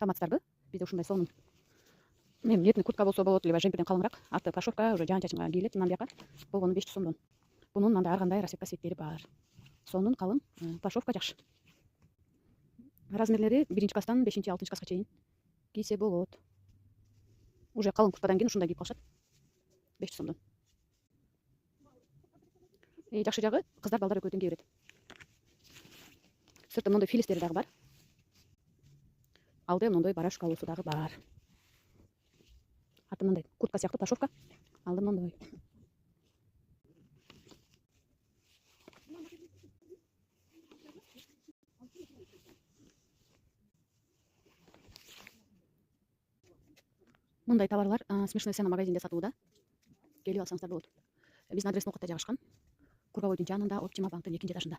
саламатсыздарбы? Бизде ушундай сонун летний куртка болсо болот, либо жемперден калыңыраак, арты пошовка, уже жаан-чачынга кийилет. Мындан бияка болгону 500 сомдон. Бунун мындай ар кандай расцветка цветтери бар. Сонун калың пошовка жакшы. Размерлери 1-класстан 5-6 класска чейин кийсе болот. Уже калың курткадан кийин ушундай кийип калышат. 500 сомдон. Жакшы жагы кыздар, балдар экөө тең кие берет. Сырты мындай филистери дагы бар. Алды мындай барашкалуусу дагы бар. Арты мындай куртка сыяктуу пошовка. Алды мындай. Мындай товарлар смешная сцена магазинде сатылууда. Келип алсаңыздар болот. Биздин адрестин окутта жайгашкан. Круговойдун жанында, Оптима банктын 2-этажында.